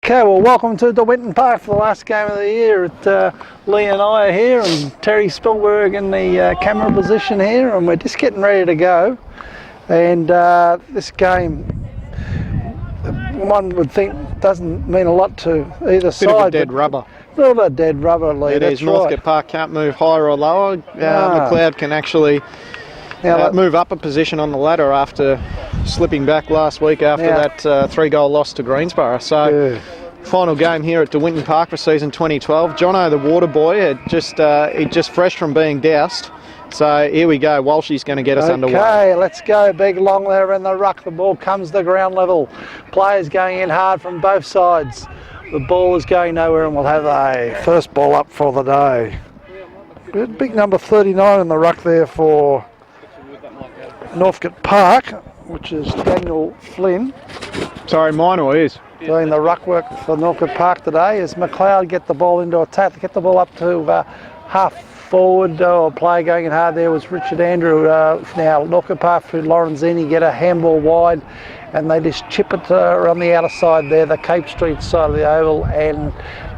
Okay, well, welcome to DeWinton Park for the last game of the year. Lee and I are here, and Terry Spielberg in the camera position here, and we're just getting ready to go. And this game, one would think, doesn't mean a lot to either side. Bit of a dead rubber. A little bit of dead rubber, Lee. It is. Northcote Park can't move higher or lower. McLeod can actually move up a position on the ladder after slipping back last week after that 3-goal loss to Greensborough. So, final game here at DeWinton Park for season 2012. Jono, the water boy, he just fresh from being doused. So here we go. Walshy's going to get us underway. Okay, let's go. Big long there in the ruck. The ball comes to ground level. Players going in hard from both sides. The ball is going nowhere, and we'll have a first ball up for the day. Big number 39 in the ruck there for Northcote Park, which is Daniel Flynn. Sorry, mine or his? Doing the ruck work for Northcote Park today as McLeod get the ball into attack. They get the ball up to half forward. Player going in hard there was Richard Andrew. Now Northcote Park through Lorenzini get a handball wide, and they just chip it around the outer side there, the Cape Street side of the oval, and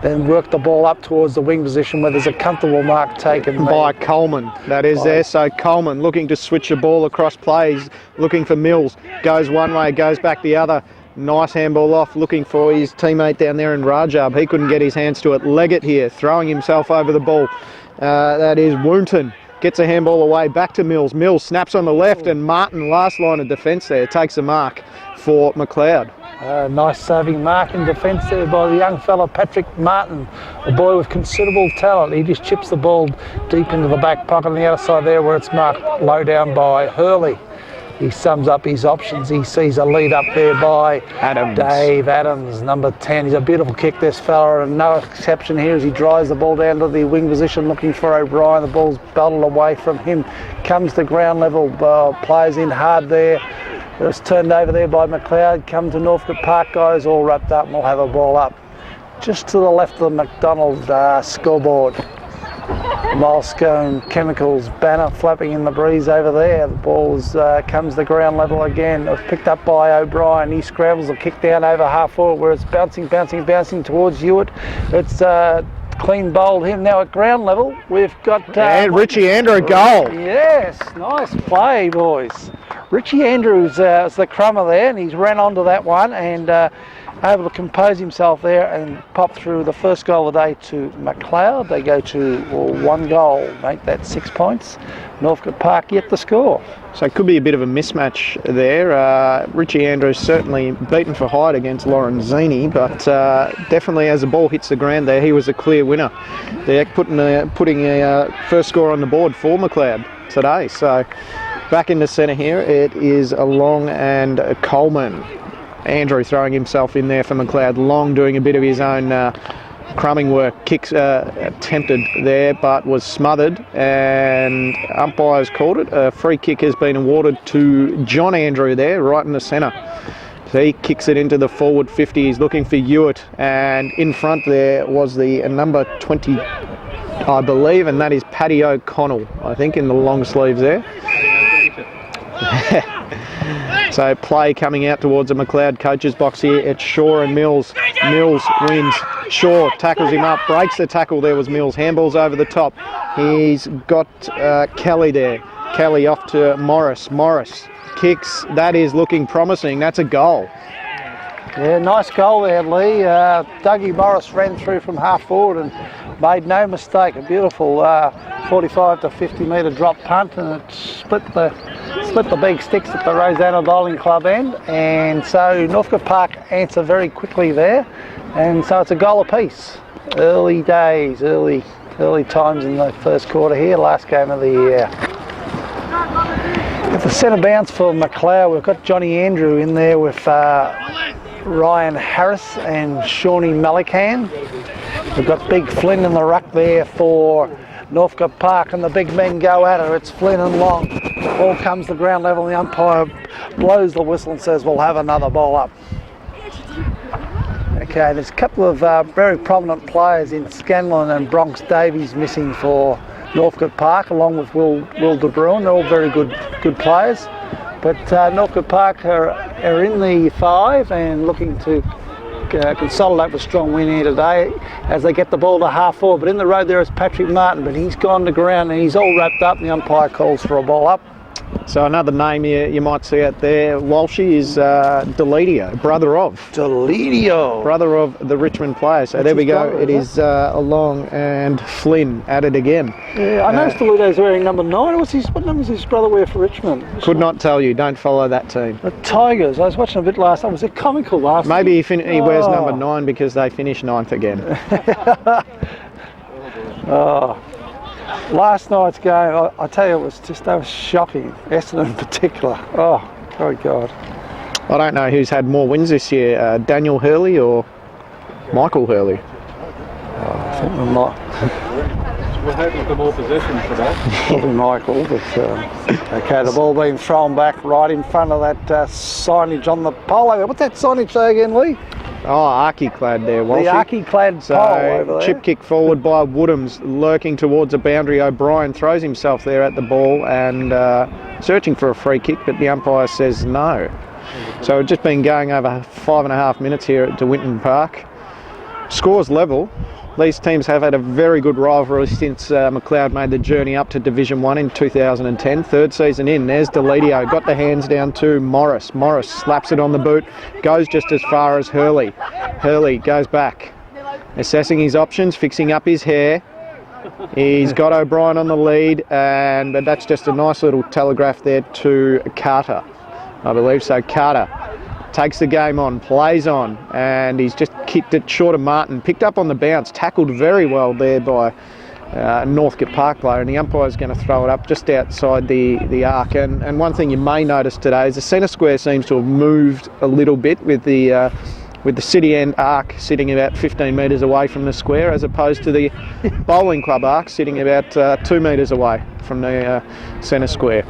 then work the ball up towards the wing position where there's a comfortable mark taken by Coleman. That is there. So Coleman looking to switch the ball across plays, looking for Mills. Goes one way, goes back the other. Nice handball off, looking for his teammate down there in Rajab. He couldn't get his hands to it. Leggett here, throwing himself over the ball. That is Woonton. Gets a handball away, back to Mills. Mills snaps on the left, and Martin, last line of defence there, takes a mark for McLeod. Nice saving mark in defence there by the young fella Patrick Martin, a boy with considerable talent. He just chips the ball deep into the back pocket on the outer side there where it's marked low down by Hurley. He sums up his options. He sees a lead up there by Dave Adams, number 10. He's a beautiful kick, this fella, and no exception here as he drives the ball down to the wing position looking for O'Brien. The ball's belted away from him. Comes to ground level, players in hard there. It's turned over there by McLeod. Come to Northcote Park guys, all wrapped up, and we'll have a ball up. Just to the left of the McDonald scoreboard. Milestone Chemicals banner flapping in the breeze over there. The ball comes to ground level again. It was picked up by O'Brien. He scrambles the kick down over half forward where it's bouncing towards Hewitt. It's clean bowled him. Now at ground level, we've got... Richie Andrew, goal. Yes, nice play, boys. Richie Andrews is the crummer there, and he's ran onto that one and able to compose himself there and pop through the first goal of the day to McLeod. They go to 1 goal, make that 6 points. Northcote Park yet to score. So it could be a bit of a mismatch there. Richie Andrews certainly beaten for height against Lorenzini, but definitely as the ball hits the ground there, he was a clear winner. They're putting a first score on the board for McLeod today. So back in the centre here, it is a Long and a Coleman. Andrew throwing himself in there for McLeod. Long doing a bit of his own crumbing work. Kicks attempted there but was smothered, and umpires called it. A free kick has been awarded to John Andrew there, right in the centre. So he kicks it into the forward 50. He's looking for Hewitt, and in front there was the number 20, I believe, and that is Paddy O'Connell, I think, in the long sleeves there. So play coming out towards the McLeod coach's box here. It's Shaw and Mills. Mills wins. Shaw tackles him up, breaks the tackle. There was Mills. Handballs over the top. He's got Kelly there. Kelly off to Morris. Morris kicks. That is looking promising. That's a goal. Yeah, nice goal there, Lee. Dougie Morris ran through from half forward and made no mistake. A beautiful 45 to 50 metre drop punt, and it split the big sticks at the Rosanna Bowling Club end, and so Northcote Park answer very quickly there, and so it's a goal apiece. Early days, early times in the first quarter here, last game of the year. At the centre bounce for McLeod, we've got Johnny Andrew in there with Ryan Harris and Shawnee Malikan. We've got Big Flynn in the ruck there for Northcote Park, and the big men go at her. It's Flynn and Long. The ball comes to ground level, and the umpire blows the whistle and says we'll have another ball up. Okay, there's a couple of very prominent players in Scanlon and Bronx Davies missing for Northcote Park, along with Will De Bruin. They're all very good players. But Northcote Park are in the 5 and looking to consolidate with a strong win here today as they get the ball to half forward. But in the road there is Patrick Martin, but he's gone to ground and he's all wrapped up, and the umpire calls for a ball up. So another name you might see out there, Walshy, is Deledio, brother of the Richmond player. So there we go. It is Along and Flynn at it again. Yeah, I noticed Deledio's wearing number 9. What number does his brother wear for Richmond? Could not tell you. Don't follow that team. The Tigers. I was watching a bit last time. Was it comical last time? Maybe he wears number 9 because they finished 9th again. Oh. Last night's game, I tell you, that was shocking. Essendon in particular. Oh, good God. I don't know who's had more wins this year, Daniel Hurley or Michael Hurley. I think we might. We're hoping for more possession for that. Probably Michael, but okay, the ball being thrown back right in front of that signage on the pole. What's that signage say again, Lee? Oh, Archie clad there, Walshy. The Archie clad pole over there. Chip kick forward by Woodhams, lurking towards a boundary. O'Brien throws himself there at the ball and searching for a free kick, but the umpire says no. So we've just been going over 5.5 minutes here at De Winton Park. Scores level. These teams have had a very good rivalry since McLeod made the journey up to Division 1 in 2010. Third season in. There's Deledio. Got the hands down to Morris. Morris slaps it on the boot. Goes just as far as Hurley. Hurley goes back. Assessing his options, fixing up his hair. He's got O'Brien on the lead, but that's just a nice little telegraph there to Carter, I believe. So Carter takes the game on, plays on, and he's just kicked it short of Martin. Picked up on the bounce, tackled very well there by Northcote Park player, and the umpire's going to throw it up just outside the arc. And one thing you may notice today is the centre square seems to have moved a little bit with the city end arc sitting about 15 metres away from the square, as opposed to the bowling club arc sitting about 2 metres away from the centre square.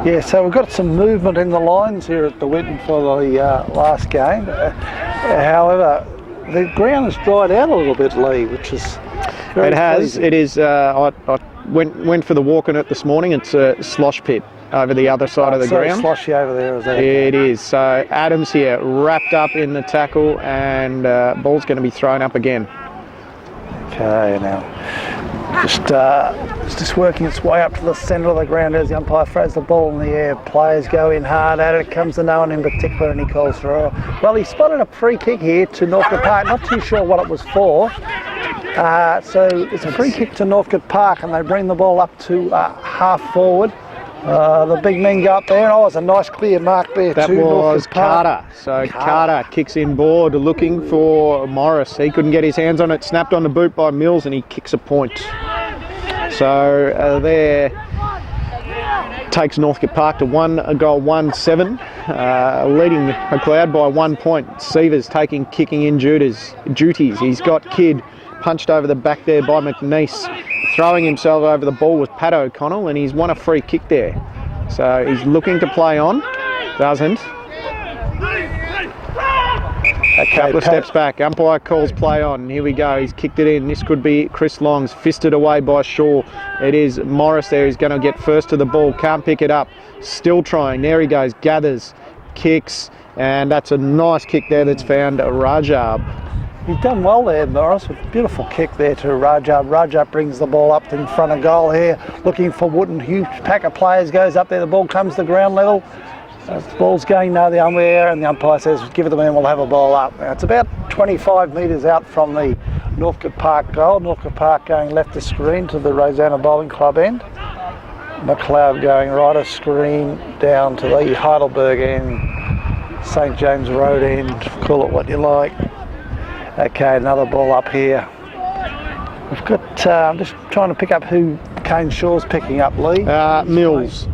Yeah, so we've got some movement in the lines here at the Winton for the last game. However, the ground has dried out a little bit, Lee, which is very pleasing. It is. I went for the walk in it this morning. It's a slosh pit over the other side of the ground. Sloshy over there, is it? It is. So Adams here, wrapped up in the tackle, and ball's going to be thrown up again. Okay, now just working its way up to the centre of the ground as the umpire throws the ball in the air. Players go in hard at it. It comes to no one in particular, and he calls for well, he spotted a free kick here to Northcote Park. Not too sure what it was for. So it's a free kick to Northcote Park, and they bring the ball up to half forward. The big men go up there, and it's a nice clear mark there. That was Carter. So Carter kicks in board, looking for Morris. He couldn't get his hands on it, snapped on the boot by Mills, and he kicks a point. So there takes Northcote Park to 1-7, leading McLeod by 1 point. Seavers kicking in duties. He's got Kidd punched over the back there by McNeese. Throwing himself over the ball was Pat O'Connell, and he's won a free kick there. So he's looking to play on. Doesn't. A couple of steps back. Umpire calls play on. Here we go. He's kicked it in. This could be Chris Long's. Fisted away by Shaw. It is Morris there. He's going to get first to the ball. Can't pick it up. Still trying. There he goes. Gathers. Kicks. And that's a nice kick there that's found Rajab. He's done well there, Morris, with a beautiful kick there to Rajab. Rajab brings the ball up in front of goal here, looking for Wootton. Huge pack of players goes up there. The ball comes to ground level. The ball's going now the umpire, and the umpire says, give it to me and we'll have a ball up. Now, it's about 25 metres out from the Northcote Park goal. Northcote Park going left of screen to the Rosanna Bowling Club end. McLeod going right of screen down to the Heidelberg end, St James Road end, call it what you like. Okay, another ball up here. We've got, I'm just trying to pick up who Kane Shaw's picking up, Lee. Mills,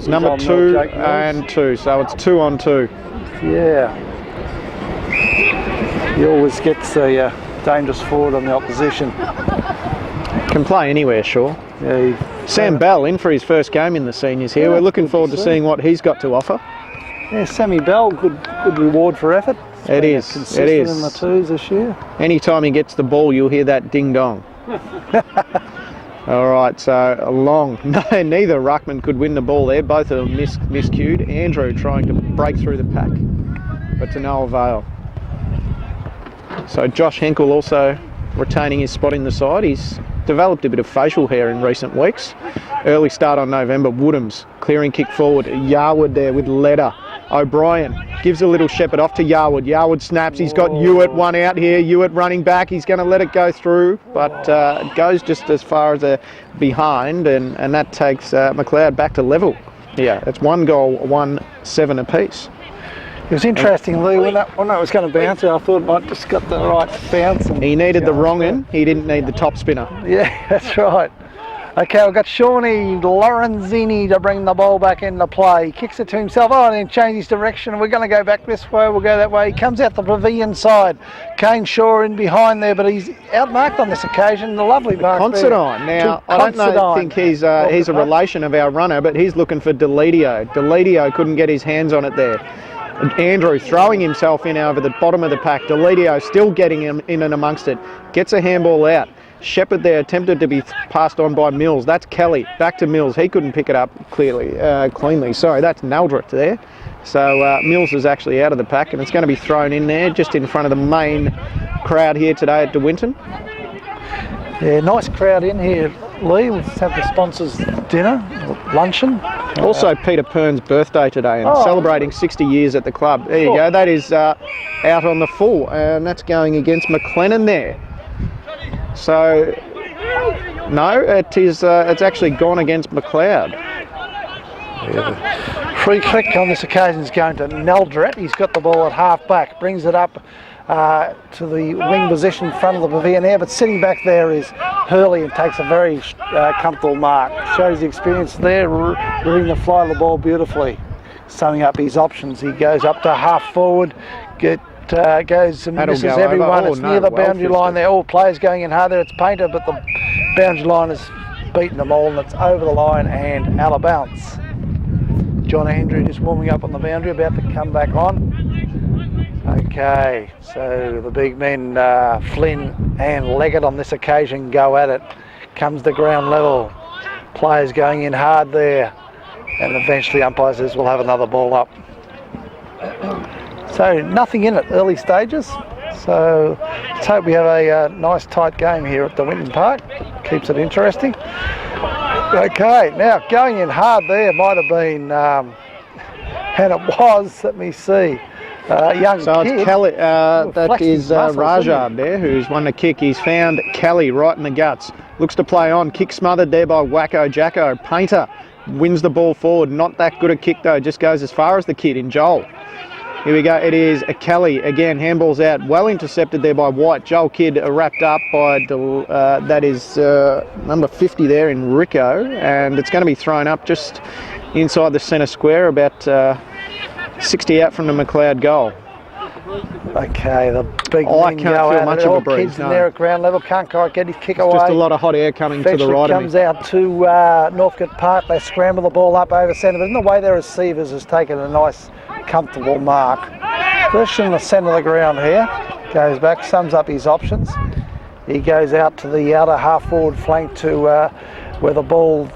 number 2 and 2, so it's 2 on 2. Yeah. He always gets the dangerous forward on the opposition. Can play anywhere, Shaw. Yeah, Sam Bell in for his first game in the seniors here. Yeah, we're looking forward to seeing what he's got to offer. Yeah, Sammy Bell, good reward for effort. It is. Consistent in the twos this year. Anytime he gets the ball, you'll hear that ding dong. All right, so Long. No, neither ruckman could win the ball there. Both of them miscued. Andrew trying to break through the pack, but to no avail. So Josh Henkel also retaining his spot in the side. He's developed a bit of facial hair in recent weeks. Early start on November. Woodhams clearing kick forward. Yarwood there with Leder. O'Brien gives a little shepherd off to Yarwood. Yarwood snaps. He's got Hewitt one out here. Hewitt running back. He's going to let it go through, but it goes just as far as a behind, and that takes McLeod back to level. Yeah, it's 1 goal, 1-7 apiece. It was interesting, Lee, when that was going to bounce, I thought it might just got the right bounce. And he needed the wrong end. He didn't need the top spinner. Yeah, that's right. Okay, we've got Shawnee Lorenzini to bring the ball back into play. He kicks it to himself. Oh, and then change his direction. We're going to go back this way. We'll go that way. He comes out the pavilion side. Kane Shaw in behind there, but he's outmarked on this occasion. The lovely mark Considine. Now, I don't think he's a relation of our runner, but he's looking for Deledio. Deledio couldn't get his hands on it there. Andrew throwing himself in over the bottom of the pack. Deledio still getting him in and amongst it. Gets a handball out. Shepherd there attempted to be passed on by Mills. That's Kelly. Back to Mills. He couldn't pick it up cleanly. Sorry, that's Naldrett there. So Mills is actually out of the pack, and it's going to be thrown in there just in front of the main crowd here today at De Winton. Yeah, nice crowd in here, Lee. We've had the sponsors' dinner, luncheon. Also Peter Pern's birthday today, and celebrating 60 years at the club. There you go. That is out on the full, and that's going against McLennan there. So, no, it's actually gone against McLeod. Yeah, free kick on this occasion is going to Naldrett. He's got the ball at half back, brings it up to the wing position in front of the pavilion there, but sitting back there is Hurley and takes a very comfortable mark. Shows the experience there, reading the fly of the ball beautifully. Summing up his options, he goes up to half forward, goes and misses everyone. It's near the boundary line there. All players going in hard there. It's Painter, but the boundary line has beaten them all, and it's over the line and out of bounds. John Andrew just warming up on the boundary, about to come back on. Okay, so the big men, Flynn and Leggett on this occasion, go at it. Comes to ground level. Players going in hard there, and eventually umpire says we'll have another ball up. So nothing in it, early stages. So let's hope we have a nice tight game here at the Winton Park. Keeps it interesting. Okay, now going in hard there might have been, and it was, let me see, young so kid. It's Kelly, that is Rajab there, who's won the kick. He's found Kelly right in the guts. Looks to play on, kick smothered there by Wacko Jacko. Painter wins the ball forward. Not that good a kick though, just goes as far as the kid in Joel. Here we go, it is a Kelly, again, handballs out, well intercepted there by White. Joel Kidd wrapped up by, that is number 50 there in Rico, and it's going to be thrown up just inside the centre square, about 60 out from the McLeod goal. Okay, the big I can't feel much of a breeze, kids in there at ground level, can't quite get his kick away. Just a lot of hot air coming to the right of me. Comes out to Northcote Park, they scramble the ball up over centre, but in the way their receivers has taken a nice comfortable mark. First in the centre of the ground here, goes back, sums up his options. He goes out to the outer half forward flank to where the ball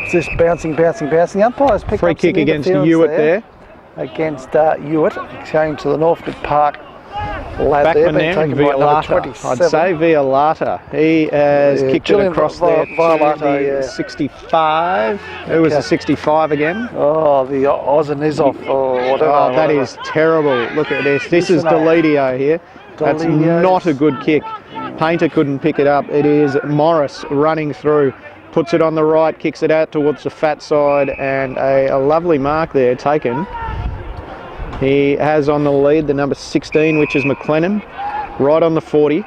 is just bouncing. The umpire's picked free up kick against Hewitt there. Against Hewitt, going to the Northcote Park lad Backman there, and Violata. I'd say Violata. He has kicked it across there to 65. Who was the 65 again? Oh, the Ozenizov or whatever. Oh, that is terrible. Look at this. This is Deledio here. That's not a good kick. Painter couldn't pick it up. It is Morris running through. Puts it on the right, kicks it out towards the fat side, and a lovely mark there taken. He has on the lead the number 16, which is McLennan, right on the 40.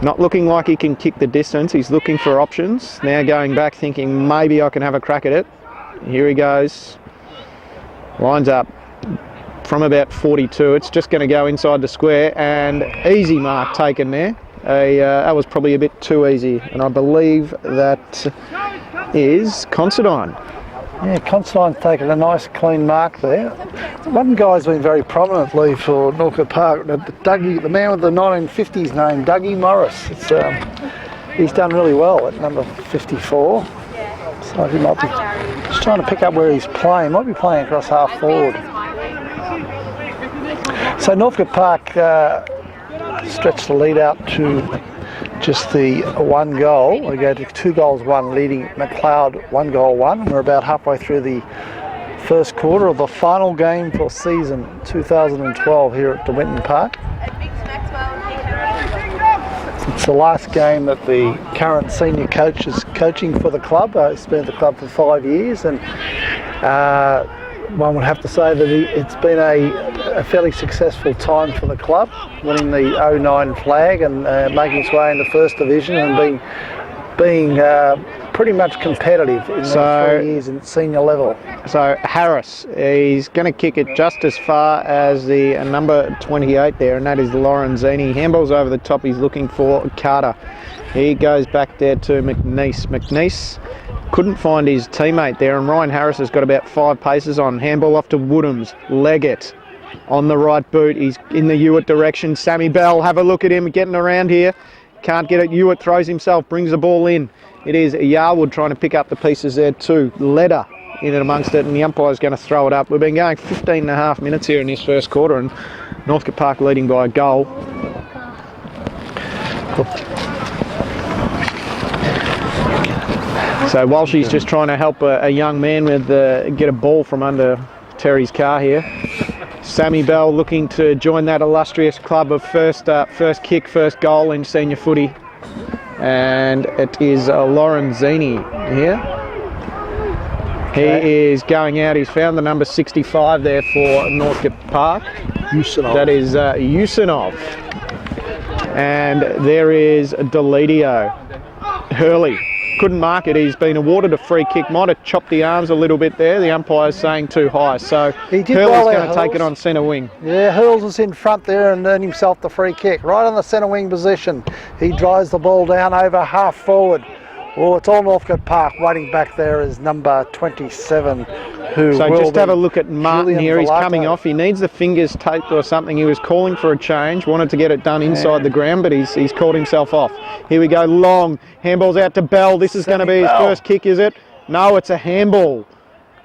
Not looking like he can kick the distance. He's looking for options. Now going back thinking maybe I can have a crack at it. Here he goes. Lines up from about 42. It's just going to go inside the square, and easy mark taken there. That was probably a bit too easy, and I believe that is Considine. Yeah, Considine's taken a nice clean mark there. One guy's been very prominently for Northcote Park, Dougie, the man with the 1950s name, Dougie Morris. He's done really well at number 54. So he might be just trying to pick up where he's playing. Might be playing across half forward. So Northcote Park stretched the lead out to just the 1 goal. We go to 2 goals 1, leading McLeod 1 goal 1. We're about halfway through the first quarter of the final game for season 2012 here at De Winton Park. It's the last game that the current senior coach is coaching for the club. He's been at the club for 5 years, and one would have to say that it's been a fairly successful time for the club, winning the 09 flag and making its way into First Division and being pretty much competitive in the 3 years at senior level. So Harris, he's going to kick it just as far as the number 28 there, and that is Lorenzini. Handball's over the top, he's looking for Carter. He goes back there to McNeese. McNeese couldn't find his teammate there, and Ryan Harris has got about 5 paces on. Handball off to Woodhams. Leggett on the right boot. He's in the Ewart direction. Sammy Bell, have a look at him getting around here. Can't get it. Ewart throws himself, brings the ball in. It is Yarwood trying to pick up the pieces there too. Leder in and amongst it, and the umpire's going to throw it up. We've been going 15 and a half minutes here in this first quarter, and Northcote Park leading by a goal. So while she's just trying to help a young man with get a ball from under Terry's car here, Sammy Bell looking to join that illustrious club of first kick, first goal in senior footy. And it is Lorenzini here. He is going out. He's found the number 65 there for Northcote Park. Usinov. That is Usinov. And there is Deledio. Hurley couldn't mark it. He's been awarded a free kick. Might have chopped the arms a little bit there. The umpire's saying too high. So Hurley's going to take it on centre wing. Yeah, Hurls was in front there and earned himself the free kick. Right on the centre wing position. He drives the ball down over half forward. Well, it's all Northcote Park. Waiting back there is number 27. So just have a look at Martin here. He's coming off. He needs the fingers taped or something. He was calling for a change, wanted to get it done inside the ground, but he's called himself off. Here we go, long. Handball's out to Bell. This is going to be his first kick, is it? No, it's a handball.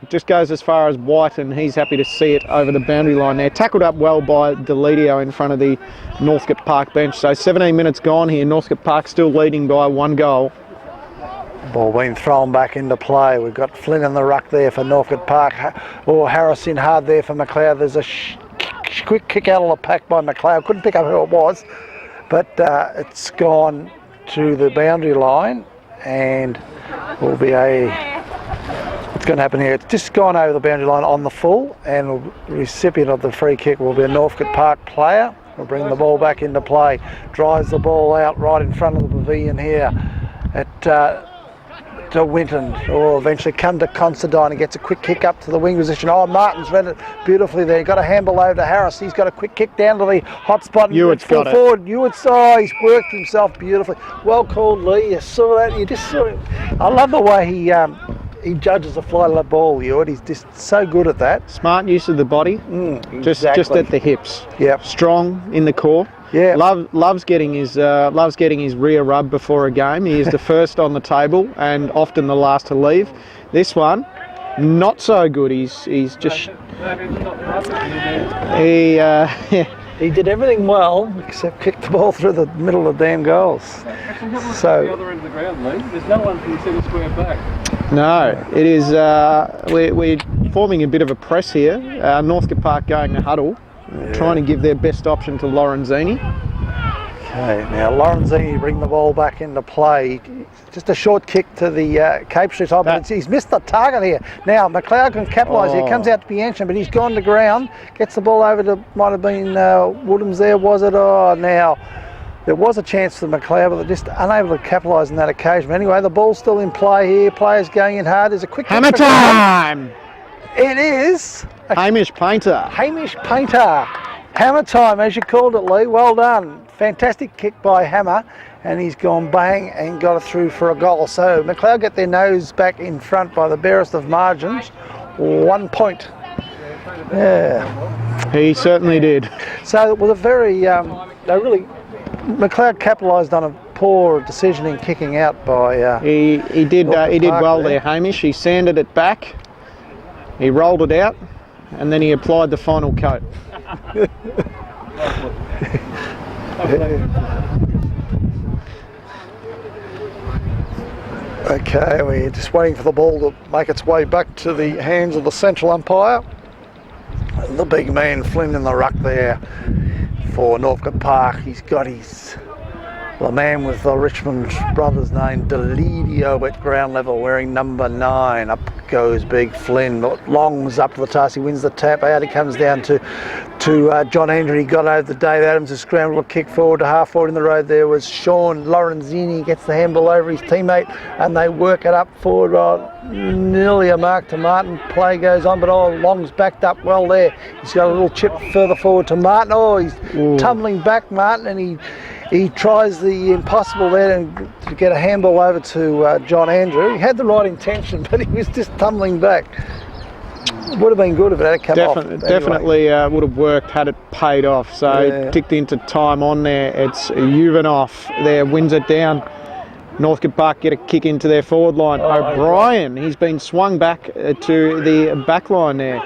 It just goes as far as White, and he's happy to see it over the boundary line there. Tackled up well by Deledio in front of the Northcote Park bench. So 17 minutes gone here. Northcote Park still leading by 1 goal. Ball being thrown back into play. We've got Flynn in the ruck there for Northcote Park. Harris in hard there for McLeod. There's a quick kick out of the pack by McLeod. Couldn't pick up who it was, but it's gone to the boundary line, and will be what's going to happen here? It's just gone over the boundary line on the full, and the recipient of the free kick will be a Northcote Park player. We'll bring the ball back into play. Drives the ball out right in front of the pavilion here at De Winton, or eventually come to Considine and gets a quick kick up to the wing position. Martin's read it beautifully there. He got a handball over to Harris. He's got a quick kick down to the hot spot. Ewart's got it. Forward. Ewart's, he's worked himself beautifully. Well called, Lee. You saw that. You just saw it. I love the way he judges the flight of the ball, Ewart. He's just so good at that. Smart use of the body, just at the hips. Yep. Strong in the core. Yeah. Loves getting his rear rub before a game. He is the first on the table and often the last to leave. This one, not so good. He's just He did everything well except kick the ball through the middle of the damn goals. So the other end of the ground, Lee. There's no one from the centre square back. No, it is. We're forming a bit of a press here. Northcote Park going to huddle, trying to give their best option to Lorenzini. Okay, now Lorenzini bring the ball back into play. Just a short kick to the Cape Street top. He's missed the target here. Now McLeod can capitalise here. Comes out to Bianchi, but he's gone to ground. Gets the ball over to, might have been Woodhams there, was it? Now there was a chance for McLeod, but they're just unable to capitalise on that occasion. But anyway, the ball's still in play here. Players going in hard. There's a quick hammer time. It is Hamish Painter. Hamish Painter. Hammer time, as you called it, Lee. Well done. Fantastic kick by Hammer, and he's gone bang and got it through for a goal. So McLeod get their nose back in front by the barest of margins. 1 point. Yeah. He certainly did. So it was a very, McLeod capitalised on a poor decision in kicking out by. He did well there, Hamish. He sanded it back. He rolled it out, and then he applied the final coat. Okay, we're just waiting for the ball to make its way back to the hands of the central umpire. The big man Flynn in the ruck there for Northcote Park. He's got the man with the Richmond brothers name, Delidio, at ground level, wearing number 9. Up goes big Flynn. Long's up to the task. He wins the tap. Out he comes down to John Andrew. He got over the Dave Adams, a scramble, a kick forward to half forward in the road. There was Sean Lorenzini. Gets the handball over his teammate and they work it up forward. Nearly a mark to Martin. Play goes on, but Long's backed up well there. He's got a little chip further forward to Martin. He's tumbling back, Martin, and he tries the impossible there to get a handball over to John Andrew. He had the right intention, but he was just tumbling back. Would have been good if it had come off. Definitely would have worked had it paid off. So ticked into time on there. It's Juvenov there, wins it down. Northcote Park get a kick into their forward line. O'Brien, he's been swung back to the back line there.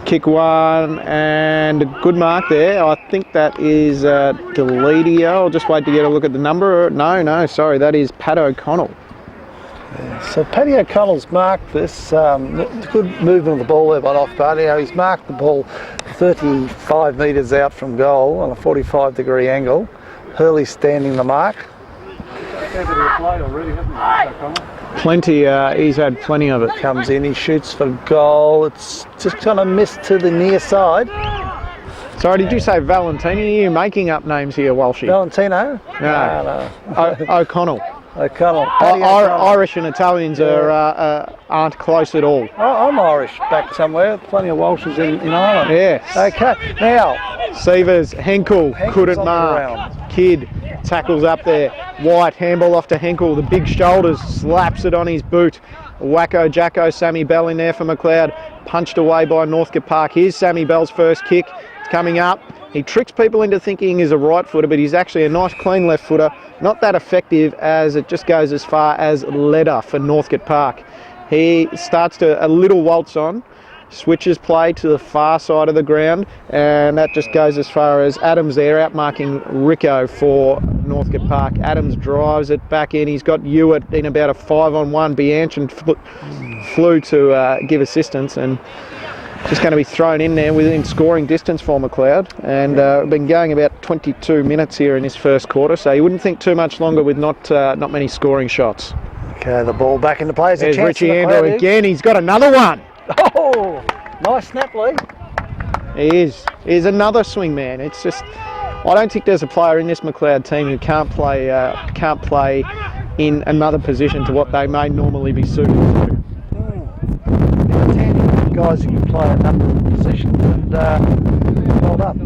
Kick one and a good mark there. I think that is Deledio. I'll just wait to get a look at the number. No, sorry, that is Pat O'Connell. So Paddy O'Connell's marked this. Good movement of the ball there by Off-Party. He's marked the ball 35 metres out from goal on a 45-degree angle. Hurley's standing the mark. Plenty, he's had plenty of it. Comes in, he shoots for goal. It's just kind of missed to the near side. Sorry, did you say Valentini? Are you making up names here, Walshy? Valentino? No. O'Connell. O'Connell. Irish and Italians aren't close at all. I'm Irish back somewhere. Plenty of Welshes in Ireland. Yes. Okay. Now, Sievers, Henkel couldn't mark. Kidd tackles up there. White, handball off to Henkel. The big shoulders, slaps it on his boot. Wacko Jacko, Sammy Bell in there for McLeod. Punched away by Northcote Park. Here's Sammy Bell's first kick. It's coming up. He tricks people into thinking he's a right footer, but he's actually a nice clean left footer. Not that effective, as it just goes as far as leader for Northcote Park. He starts to a little waltz on, switches play to the far side of the ground, and that just goes as far as Adams there, outmarking Rico for Northcote Park. Adams drives it back in. He's got Hewitt in about a 5-on-1. Bianchin flew to give assistance, and just going to be thrown in there within scoring distance for McLeod. And been going about 22 minutes here in this first quarter, so you wouldn't think too much longer with not many scoring shots. Okay, the ball back into play. There's Richie Andrew again. He's got another one. Oh, nice snap, Lee. He is. He's another swing man. It's just, I don't think there's a player in this McLeod team who can't play in another position to what they may normally be suited to. Guys who can play a number of positions, and well done.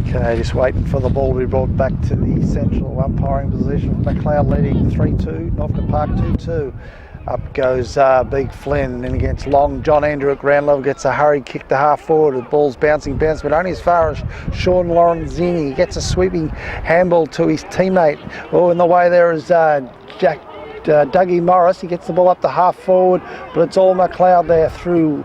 Okay, just waiting for the ball to be brought back to the central umpiring position. McLeod leading 3-2, Northcote Park 2-2. Up goes Big Flynn in against Long. John Andrew at ground level gets a hurried kick to half forward. The ball's bouncing, but only as far as Sean Lorenzini. He gets a sweeping handball to his teammate. In the way there is Dougie Morris. He gets the ball up to half forward, but it's all McLeod there through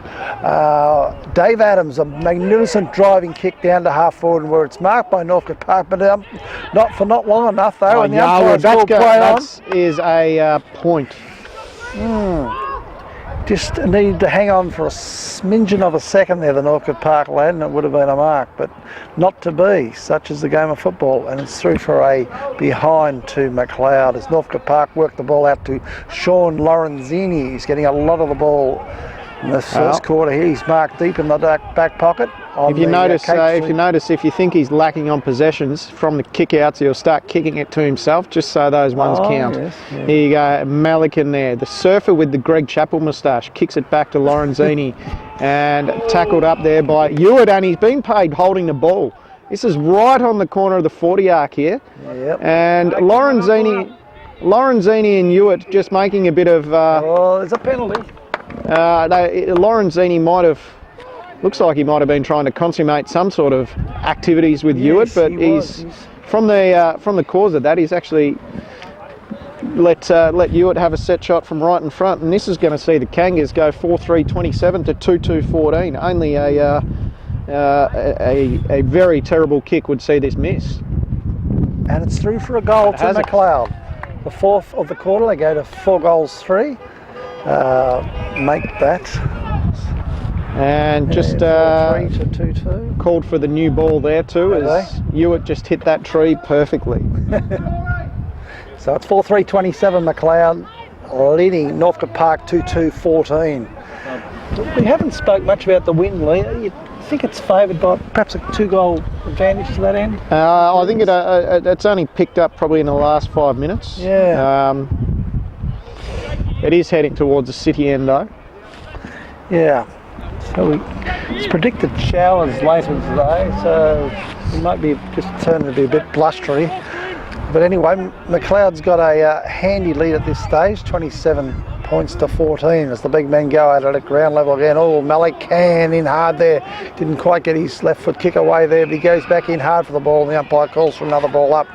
Dave Adams. A magnificent driving kick down to half forward, where it's marked by Northcote Park, but not long enough though. And the umpire's called play on. That is a point. Just needed to hang on for a smidgen of a second there, the Northcote Park lad, and it would have been a mark, but not to be. Such is the game of football, and it's through for a behind to McLeod as Northcote Park work the ball out to Sean Lorenzini. He's getting a lot of the ball in this first quarter here. He's marked deep in the back pocket. If you think he's lacking on possessions from the kick-outs, he'll start kicking it to himself, just so those ones count. Yes, yeah. Here you go, Malikan there. The surfer with the Greg Chappell moustache kicks it back to Lorenzini and tackled up there by Hewitt, and he's been paid holding the ball. This is right on the corner of the 40 arc here. Yep. And Lorenzini and Hewitt just making a bit of... there's a penalty. Lorenzini looks like he might have been trying to consummate some sort of activities with Hewitt, but he's from the cause of that, he's actually let Ewart have a set shot from right in front, and this is going to see the Kangas go 4-3-27 to 2-2-14. Only a very terrible kick would see this miss. And it's through for a goal to McLeod. The fourth of the quarter, they go to 4 goals 3. Make that. And just 3 to 2-2. called for the new ball there too, as Ewart just hit that tree perfectly. So it's 4-3-27 McLeod leading Northcote Park 2-2-14. We haven't spoke much about the wind, Lee. You think it's favoured by perhaps a 2-goal advantage to that end? I think it's only picked up probably in the last 5 minutes. Yeah. It is heading towards the city end though. Yeah. So it's predicted showers later today, so it might be just turning to be a bit blustery. But anyway, McLeod's got a handy lead at this stage, 27 points to 14 as the big men go at it at ground level again. Oh, Malik Khan in hard there. Didn't quite get his left foot kick away there, but he goes back in hard for the ball and the umpire calls for another ball up.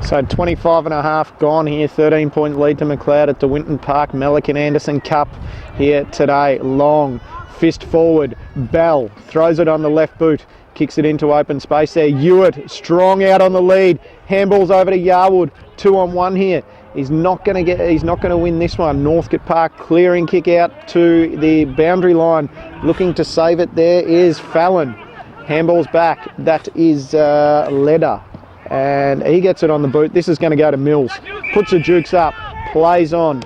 So 25 and a half gone here, 13-point lead to McLeod at the Winton Park Malik and Anderson Cup here today. Long, fist forward, Bell throws it on the left boot. Kicks it into open space there. Ewart strong out on the lead. Handballs over to Yarwood. 2-on-1 here. He's not going to win this one. Northcote Park clearing kick out to the boundary line. Looking to save it there is Fallon. Handballs back. That is Leder. And he gets it on the boot. This is going to go to Mills. Puts the jukes up. Plays on.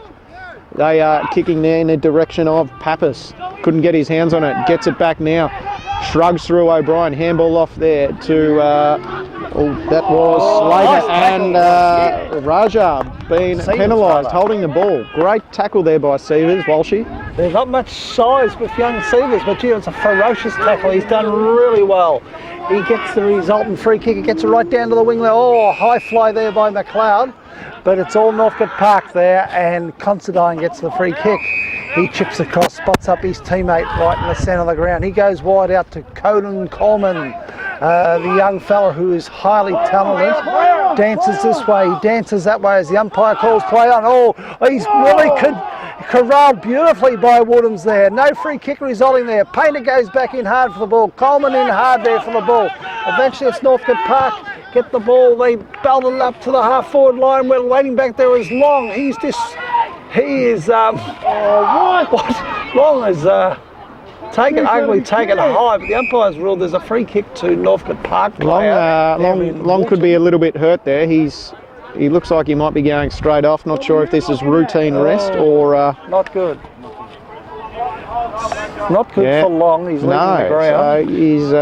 They are kicking there in the direction of Pappas. Couldn't get his hands on it. Gets it back now. Shrugs through O'Brien. Handball off there to, that was Slater and Raja being penalised, holding the ball. Great tackle there by Severs, Walshy. There's not much size with young Severs, but gee, it's a ferocious tackle. He's done really well. He gets the resultant free kick. He gets it right down to the wing there. Oh, high fly there by McLeod. But it's all Northcote Park there, and Considine gets the free kick. He chips across, spots up his teammate right in the centre of the ground. He goes wide out to Conan Coleman, the young fella who is highly talented. Dances this way, he dances that way as the umpire calls play on. Oh, he's really corralled beautifully by Woodhams there. No free kick resulting there. Painter goes back in hard for the ball. Coleman in hard there for the ball. Eventually it's Northcote Park. Get the ball, they belted it up to the half-forward line. We're waiting back there is Long. Long has taken ugly, taken high, but the umpire's ruled there's a free kick to Northcote Park player. Long could be a little bit hurt there. He looks like he might be going straight off. Not sure if this is routine rest or... Not good. Not good for Long. He's leaving the ground. So he's...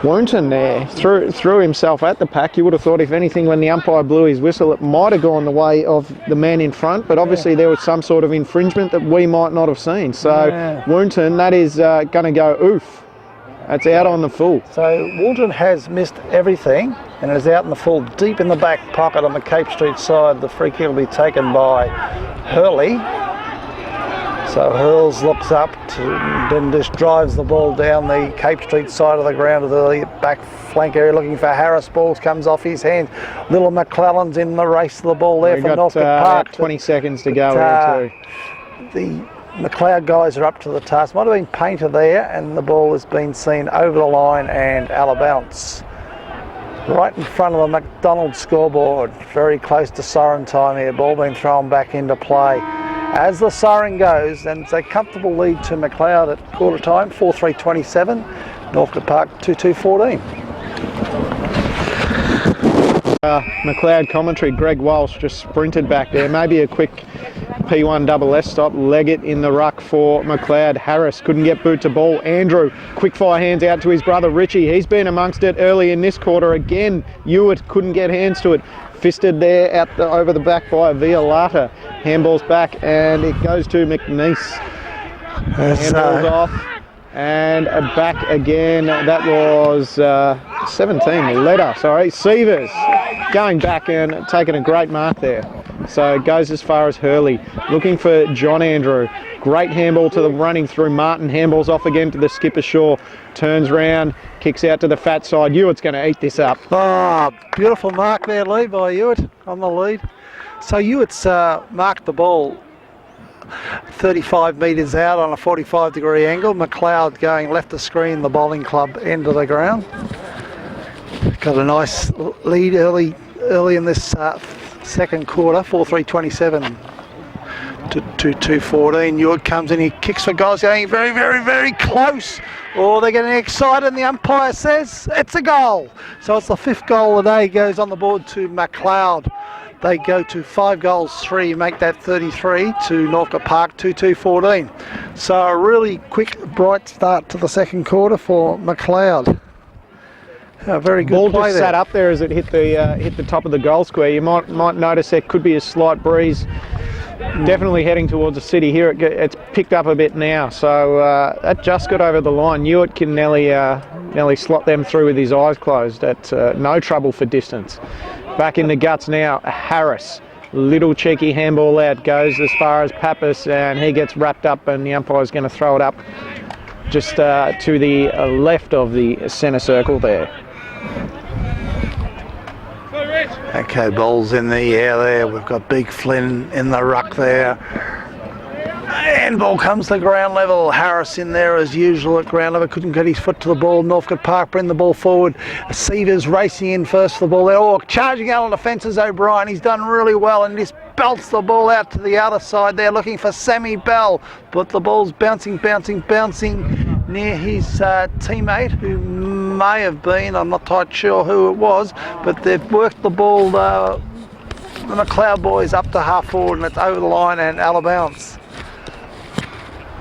Woonton there threw himself at the pack. You would have thought, if anything, when the umpire blew his whistle, it might have gone the way of the man in front, but obviously there was some sort of infringement that we might not have seen. So Woonton, that is going to go oof. That's out on the full. So Woolton has missed everything and is out in the full, deep in the back pocket on the Cape Street side. The free kick will be taken by Hurley. So Hurls looks up, then just drives the ball down the Cape Street side of the ground to the back flank area, looking for Harris. Ball comes off his hand. Little McClellan's in the race to the ball there for Northcote Park. 20 seconds to go here too. The McLeod guys are up to the task. Might have been Painter there, and the ball has been seen over the line and out of bounds. Right in front of the McDonald scoreboard, very close to siren time here. Ball being thrown back into play. As the siren goes, and it's a comfortable lead to McLeod at quarter time, 4-3-27. Northcote Park 2-2-14. McLeod commentary, Greg Walsh just sprinted back there. Maybe a quick P1SS stop. Leggett in the ruck for McLeod. Harris couldn't get boot to ball. Andrew, quick fire hands out to his brother Richie. He's been amongst it early in this quarter again. Ewart couldn't get hands to it. Fisted there over the back by Violata. Handballs back and it goes to McNeese. Handballs off and back again. That was 17, Leder, sorry. Severs going back and taking a great mark there. So it goes as far as Hurley. Looking for John Andrew. Great handball to the running through Martin. Handballs off again to the skipper Shaw. Turns round, kicks out to the fat side. Ewett's going to eat this up. Oh, beautiful mark there, Lee, by Ewett on the lead. So Ewett's marked the ball 35 metres out on a 45-degree angle. McLeod going left of screen, the bowling club end of the ground. Got a nice lead early in this second quarter, 4-3-27 to 2-2-14. Ewett comes in, he kicks for goals, going very, very, very close. Oh, they're getting excited, and the umpire says it's a goal. So it's the 5th goal of the day, goes on the board to McLeod. They go to 5 goals, 3, make that 33 to Northcote Park, 2-2-14. So a really quick, bright start to the second quarter for McLeod. A very good Ball play just there. sat up there as it hit the top of the goal square. You might notice there could be a slight breeze. Definitely heading towards the city here. It's picked up a bit now, so that just got over the line. Ewett can nearly slot them through with his eyes closed at no trouble for distance. Back in the guts now, Harris. Little cheeky handball out, goes as far as Pappas, and he gets wrapped up, and the umpire's going to throw it up just to the left of the centre circle there. Okay, ball's in the air there. We've got Big Flynn in the ruck there. And ball comes to ground level. Harris in there as usual at ground level. Couldn't get his foot to the ball. Northcote Park bring the ball forward. Seavers racing in first for the ball there. Oh, charging out on the fences, O'Brien. He's done really well and just belts the ball out to the outer side there, looking for Sammy Bell. But the ball's bouncing near his teammate, who may have been, I'm not quite sure who it was, but they've worked the ball, the McLeod boys, up to half forward, and it's over the line and out of bounds.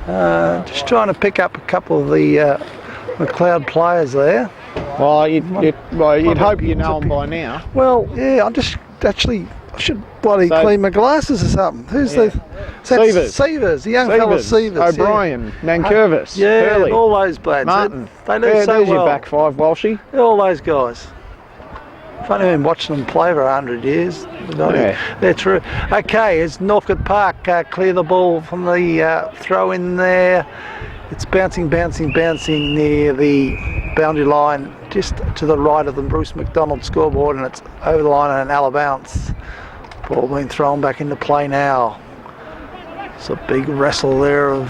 Just trying to pick up a couple of the McLeod players there. Well, you'd hope you know them by now. Well, yeah, I should bloody clean my glasses or something. Who's the... Seavers, the young fella Seavers. O'Brien, Nankervis, yeah, Hurley, all those blades. Martin. They do so there's well. your back five, Walshy. All those guys. I've only been watching them play for 100 years. Yeah. They're true. Okay, as Northcote Park clear the ball from the throw in there. It's bouncing near the boundary line, just to the right of the Bruce McDonald scoreboard, and it's over the line and an out of bounce. Ball being thrown back into play now. It's a big wrestle there of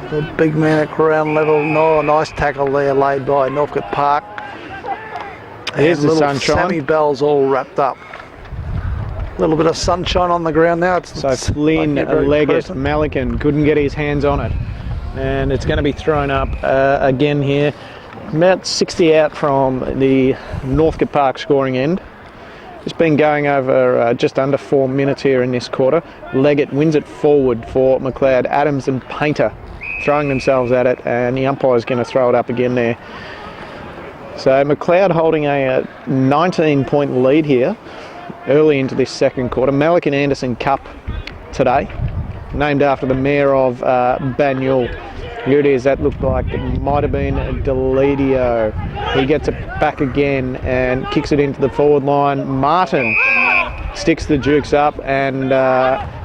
the big man at ground level. No, a nice tackle there laid by Northcote Park. Here's the little sunshine. Sammy Bell's all wrapped up. A little bit of sunshine on the ground now. So Flynn, Leggett, Malikan couldn't get his hands on it. And it's going to be thrown up again here. About 60 out from the Northcote Park scoring end. It's been going over just under 4 minutes here in this quarter. Leggett wins it forward for McLeod. Adams and Painter throwing themselves at it, and the umpire's going to throw it up again there. So McLeod holding a 19-point lead here early into this second quarter. Malik and Anderson Cup today, named after the mayor of Banyule. Here it is. That looked like it might have been Deledio. He gets it back again and kicks it into the forward line. Martin sticks the Dukes up and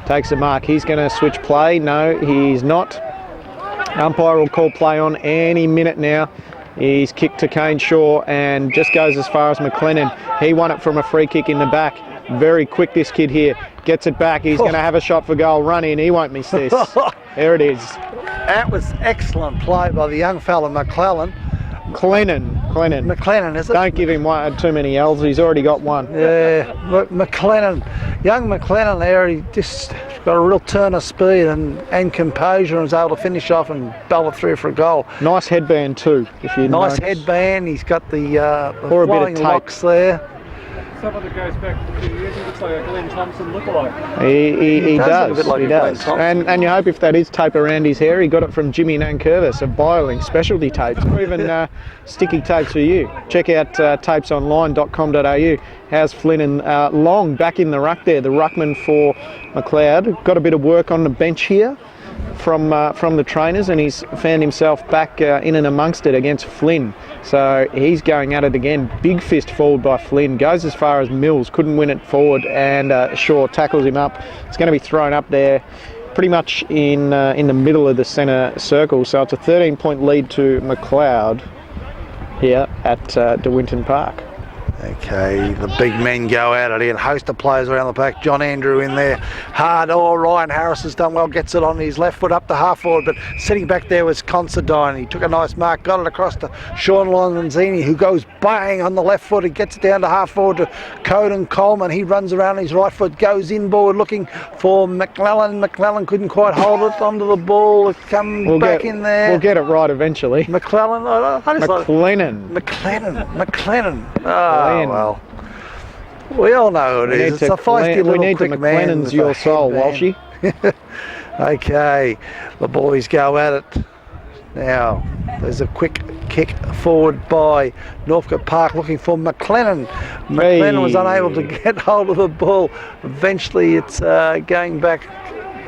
takes the mark. He's going to switch play. No, he's not. Umpire will call play on any minute now. He's kicked to Kane Shaw and just goes as far as McLennan. He won it from a free kick in the back. Very quick, this kid here. Gets it back. He's going to have a shot for goal. Run in. He won't miss this. There it is. That was excellent play by the young fella McClellan. McLennan, is it? Don't give him too many L's. He's already got one. Yeah, McLennan. Young McLennan there, he just got a real turn of speed and composure and was able to finish off and bowl it through for a goal. Nice headband too, if you Nice notice. headband. He's got the Or a bit of flying tape. locks there. Someone that goes back a few years, he looks like a Glenn Thompson lookalike. He does does. look a bit like He a Glenn does. Thompson. And you hope if that is tape around his hair, he got it from Jimmy Nankervis of Bioling Specialty Tapes, or even sticky tapes for you. Check out tapesonline.com.au. How's Flynn and Long back in the ruck there, the ruckman for McLeod. Got a bit of work on the bench here from the trainers, and he's found himself back in and amongst it against Flynn. So he's going at it again. Big fist forward by Flynn. Goes as far as Mills. Couldn't win it forward, and Shaw tackles him up. It's going to be thrown up there pretty much in the middle of the centre circle. So it's a 13-point lead to McLeod here at De Winton Park. Okay, the big men go at it. He and host of players around the back. John Andrew in there. Hard. Oh, Ryan Harris has done well. Gets it on his left foot up the half forward, but sitting back there was Considine. He took a nice mark, got it across to Sean Lonzini, who goes bang on the left foot. He gets it down to half forward to Coden Coleman. He runs around his right foot, goes inboard looking for McClellan. McClellan couldn't quite hold it onto the ball. It comes back in there. We'll get it right eventually. McClellan. McLennan. McLennan. Oh, well. We all know who it is. It's a feisty little quick man. McLennan's your soul, Walshy. Okay, the boys go at it. Now, there's a quick kick forward by Northcote Park looking for McLennan. McLennan was unable to get hold of the ball. Eventually, it's going back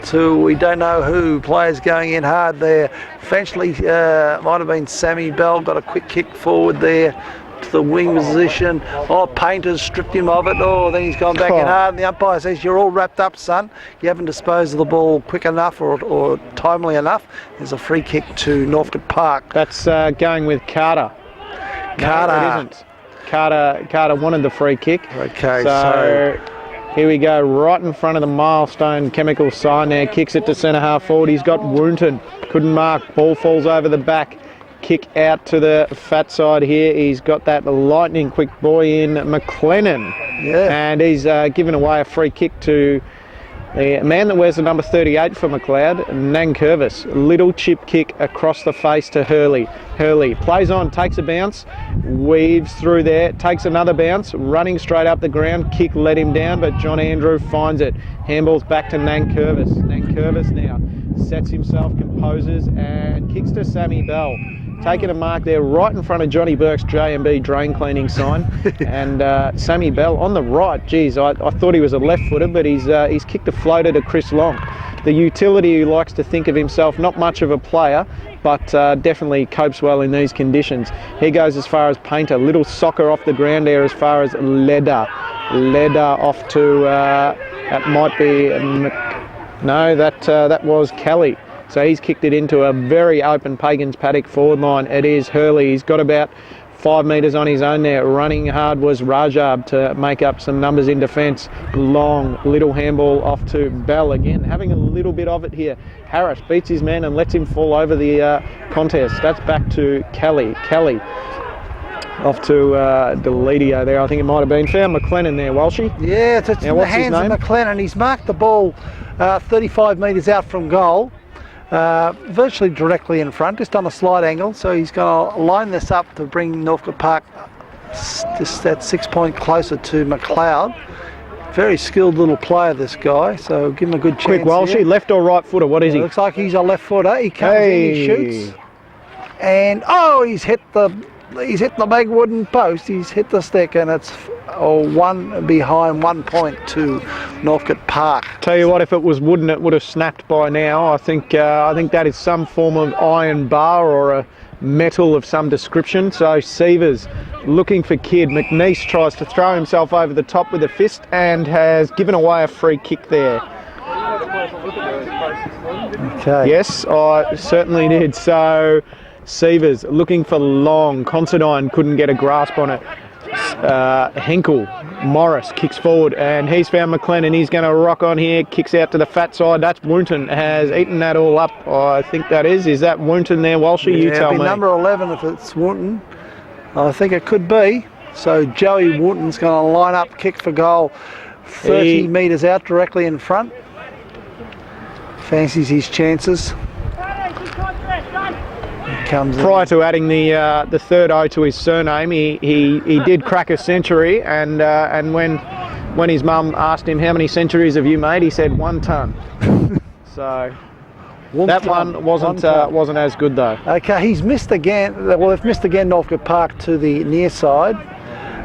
to, we don't know who. Players going in hard there. Eventually, might have been Sammy Bell, got a quick kick forward there to the wing position. Oh, Painter's stripped him of it. Oh, then he's gone back in hard, and the umpire says, you're all wrapped up, son. You haven't disposed of the ball quick enough or timely enough. There's a free kick to Northcote Park. That's going with Carter. Carter. No, it isn't. Carter wanted the free kick. Okay, so here we go, right in front of the milestone chemical sign there. Kicks it to centre half forward. He's got Woonton. Couldn't mark. Ball falls over the back. Kick out to the fat side here. He's got that lightning quick boy in McLennan. Yeah. And he's given away a free kick to the man that wears the number 38 for McLeod, Nankervis. Little chip kick across the face to Hurley. Hurley plays on, takes a bounce, weaves through there, takes another bounce, running straight up the ground. Kick let him down, but John Andrew finds it. Handballs back to Nankervis. Nankervis now sets himself, composes, and kicks to Sammy Bell. Taking a mark there right in front of Johnny Burke's J&B drain cleaning sign. And Sammy Bell on the right. Geez, I thought he was a left footer, but he's kicked a floater to Chris Long. The utility who likes to think of himself, not much of a player, but definitely copes well in these conditions. He goes as far as Painter. Little soccer off the ground there as far as Leder. Leder off to, that might be, no, that was Kelly. So he's kicked it into a very open Pagans paddock forward line. It is Hurley. He's got about 5 metres on his own there. Running hard was Rajab to make up some numbers in defence. Long little handball off to Bell again. Having a little bit of it here. Harris beats his man and lets him fall over the contest. That's back to Kelly. Kelly off to Deledio there. I think it might have been. Found McLennan there, Walshy. Yeah, it's in the hands of McLennan. He's marked the ball 35 metres out from goal. Virtually directly in front, just on a slight angle, so he's going to line this up to bring Northcote Park just that 6 point closer to McLeod. Very skilled little player, this guy, so give him a good chance. Quick, Walshy, left or right footer, what is he? Looks like he's a left footer. He comes in, he shoots, and oh, he's hit the big wooden post. He's hit the stick, and it's one behind 1 point to Northcote Park. Tell you what, if it was wooden, it would have snapped by now. I think that is some form of iron bar or a metal of some description. So Sievers looking for Kidd. McNeese tries to throw himself over the top with a fist and has given away a free kick there. Okay. Yes, I certainly did. So Sievers looking for Long. Considine couldn't get a grasp on it. Henkel, Morris kicks forward and he's found McLennan. He's going to rock on here, kicks out to the fat side. That's Woonton, has eaten that all up. I think that is that Woonton there, Walshy? Yeah, you tell me. Number 11 if it's Woonton. I think it could be. So Joey Woonton's going to line up, kick for goal, 30 metres out directly in front. Fancies his chances. Prior to adding the third O to his surname, he did crack a century, and when his mum asked him how many centuries have you made, he said 1 ton. So that one wasn't as good though. Okay, he's missed again. Well, they've missed again. Northcote Park to the near side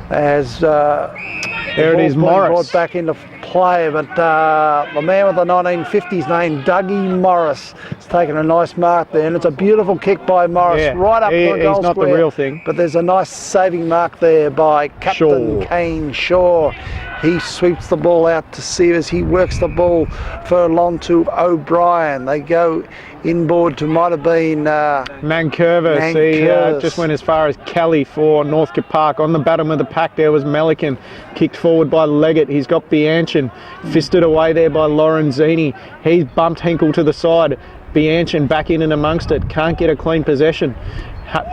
as there it is. Morris brought back into play, but the man with the 1950s name, Dougie Morris, has taken a nice mark there, and it's a beautiful kick by Morris, Yeah, right up to the goal he's not square. the real thing. But there's a nice saving mark there by Captain Shaw. Kane Shaw. He sweeps the ball out to Sears. He works the ball furlong to O'Brien. They go inboard to might have been Mankervis, he Mankervis. just went as far as Kelly for Northcote Park. On the bottom of the pack there was Melican, kicked forward by Leggett. He's got Bianchin, fisted away there by Lorenzini. He's bumped Hinkle to the side. Bianchin back in and amongst it, can't get a clean possession.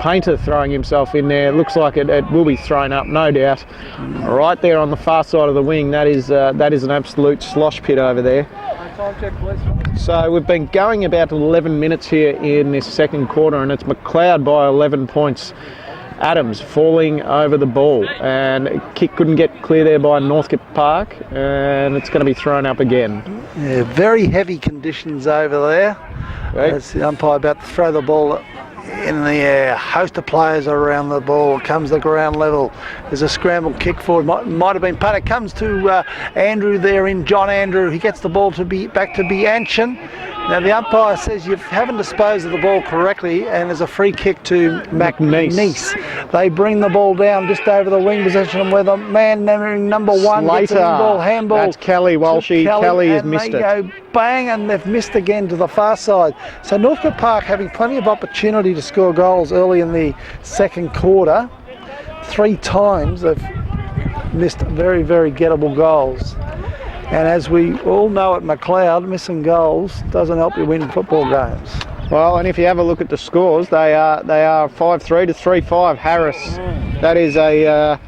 Painter throwing himself in there. Looks like it will be thrown up, no doubt. Right there on the far side of the wing, that is an absolute slosh pit over there. So we've been going about 11 minutes here in this second quarter, and it's McLeod by 11 points. Adams falling over the ball, and kick couldn't get clear there by Northcote Park, and it's going to be thrown up again. Yeah, very heavy conditions over there. Right. As the umpire about to throw the ball in the air. Host of players are around the ball. Comes the ground level. There's a scramble kick forward. Might have been punt. It comes to Andrew there in John Andrew. He gets the ball to be back to Bianchin. Now the umpire says you haven't disposed of the ball correctly, and there's a free kick to McNeese. They bring the ball down just over the wing position where the man number one gets the ball handball. That's Kelly Walshy. Kelly has missed they it. Go bang, and they've missed again to the far side. So Northcote Park having plenty of opportunity to score goals early in the second quarter. 3 times they've missed very, very gettable goals. And as we all know at McLeod, missing goals doesn't help you win football games. Well, and if you have a look at the scores, they are 5-3 to 3-5 Harris. That is a